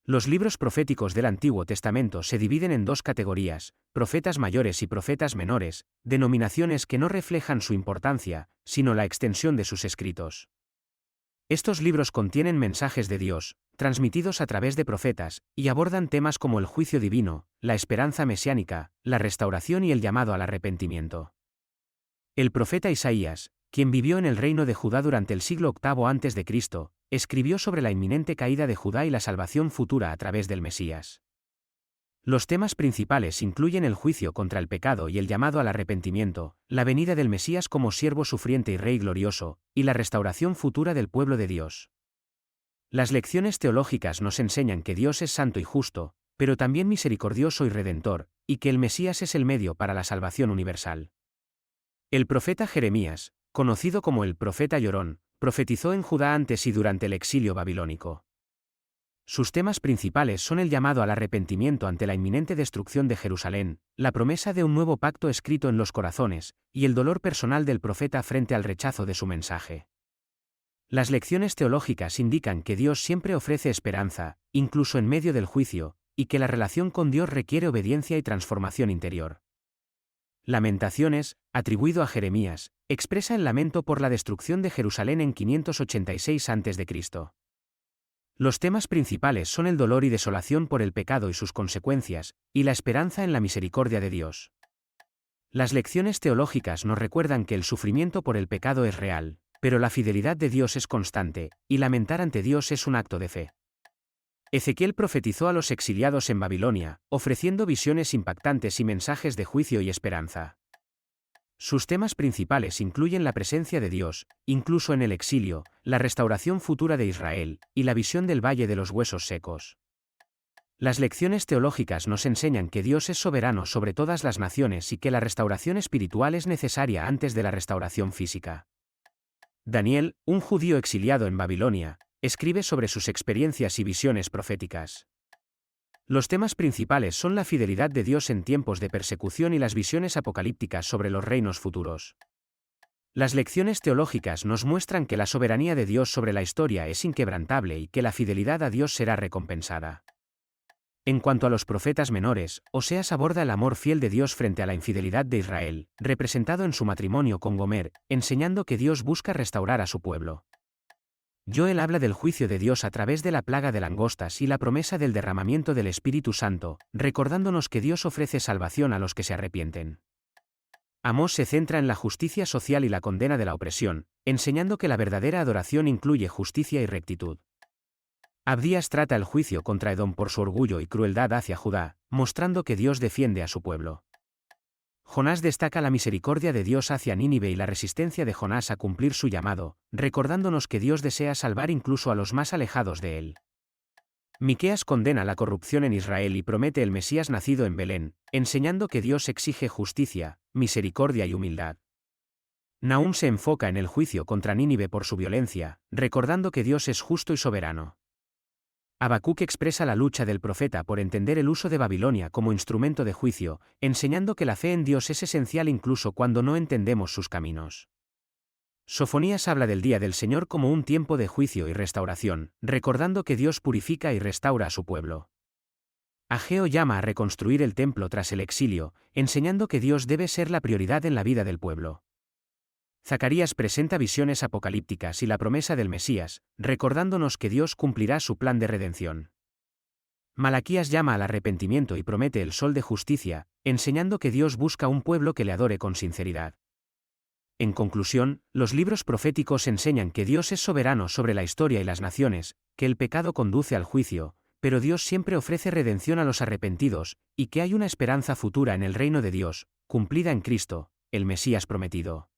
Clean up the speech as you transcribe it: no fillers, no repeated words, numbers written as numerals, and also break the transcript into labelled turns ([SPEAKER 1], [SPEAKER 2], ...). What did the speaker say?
[SPEAKER 1] Los libros proféticos del Antiguo Testamento se dividen en dos categorías, profetas mayores y profetas menores, denominaciones que no reflejan su importancia, sino la extensión de sus escritos. Estos libros contienen mensajes de Dios, transmitidos a través de profetas, y abordan temas como el juicio divino, la esperanza mesiánica, la restauración y el llamado al arrepentimiento. El profeta Isaías, quien vivió en el reino de Judá durante el siglo VIII a.C., escribió sobre la inminente caída de Judá y la salvación futura a través del Mesías. Los temas principales incluyen el juicio contra el pecado y el llamado al arrepentimiento, la venida del Mesías como siervo sufriente y rey glorioso, y la restauración futura del pueblo de Dios. Las lecciones teológicas nos enseñan que Dios es santo y justo, pero también misericordioso y redentor, y que el Mesías es el medio para la salvación universal. El profeta Jeremías, conocido como el profeta llorón, profetizó en Judá antes y durante el exilio babilónico. Sus temas principales son el llamado al arrepentimiento ante la inminente destrucción de Jerusalén, la promesa de un nuevo pacto escrito en los corazones, y el dolor personal del profeta frente al rechazo de su mensaje. Las lecciones teológicas indican que Dios siempre ofrece esperanza, incluso en medio del juicio, y que la relación con Dios requiere obediencia y transformación interior. Lamentaciones, atribuido a Jeremías, expresa el lamento por la destrucción de Jerusalén en 586 a.C. Los temas principales son el dolor y desolación por el pecado y sus consecuencias, y la esperanza en la misericordia de Dios. Las lecciones teológicas nos recuerdan que el sufrimiento por el pecado es real, pero la fidelidad de Dios es constante, y lamentar ante Dios es un acto de fe. Ezequiel profetizó a los exiliados en Babilonia, ofreciendo visiones impactantes y mensajes de juicio y esperanza. Sus temas principales incluyen la presencia de Dios, incluso en el exilio, la restauración futura de Israel, y la visión del valle de los huesos secos. Las lecciones teológicas nos enseñan que Dios es soberano sobre todas las naciones y que la restauración espiritual es necesaria antes de la restauración física. Daniel, un judío exiliado en Babilonia, escribe sobre sus experiencias y visiones proféticas. Los temas principales son la fidelidad de Dios en tiempos de persecución y las visiones apocalípticas sobre los reinos futuros. Las lecciones teológicas nos muestran que la soberanía de Dios sobre la historia es inquebrantable y que la fidelidad a Dios será recompensada. En cuanto a los profetas menores, Oseas aborda el amor fiel de Dios frente a la infidelidad de Israel, representado en su matrimonio con Gomer, enseñando que Dios busca restaurar a su pueblo. Joel habla del juicio de Dios a través de la plaga de langostas y la promesa del derramamiento del Espíritu Santo, recordándonos que Dios ofrece salvación a los que se arrepienten. Amós se centra en la justicia social y la condena de la opresión, enseñando que la verdadera adoración incluye justicia y rectitud. Abdías trata el juicio contra Edom por su orgullo y crueldad hacia Judá, mostrando que Dios defiende a su pueblo. Jonás destaca la misericordia de Dios hacia Nínive y la resistencia de Jonás a cumplir su llamado, recordándonos que Dios desea salvar incluso a los más alejados de él. Miqueas condena la corrupción en Israel y promete el Mesías nacido en Belén, enseñando que Dios exige justicia, misericordia y humildad. Nahum se enfoca en el juicio contra Nínive por su violencia, recordando que Dios es justo y soberano. Habacuc expresa la lucha del profeta por entender el uso de Babilonia como instrumento de juicio, enseñando que la fe en Dios es esencial incluso cuando no entendemos sus caminos. Sofonías habla del día del Señor como un tiempo de juicio y restauración, recordando que Dios purifica y restaura a su pueblo. Ageo llama a reconstruir el templo tras el exilio, enseñando que Dios debe ser la prioridad en la vida del pueblo. Zacarías presenta visiones apocalípticas y la promesa del Mesías, recordándonos que Dios cumplirá su plan de redención. Malaquías llama al arrepentimiento y promete el sol de justicia, enseñando que Dios busca un pueblo que le adore con sinceridad. En conclusión, los libros proféticos enseñan que Dios es soberano sobre la historia y las naciones, que el pecado conduce al juicio, pero Dios siempre ofrece redención a los arrepentidos, y que hay una esperanza futura en el reino de Dios, cumplida en Cristo, el Mesías prometido.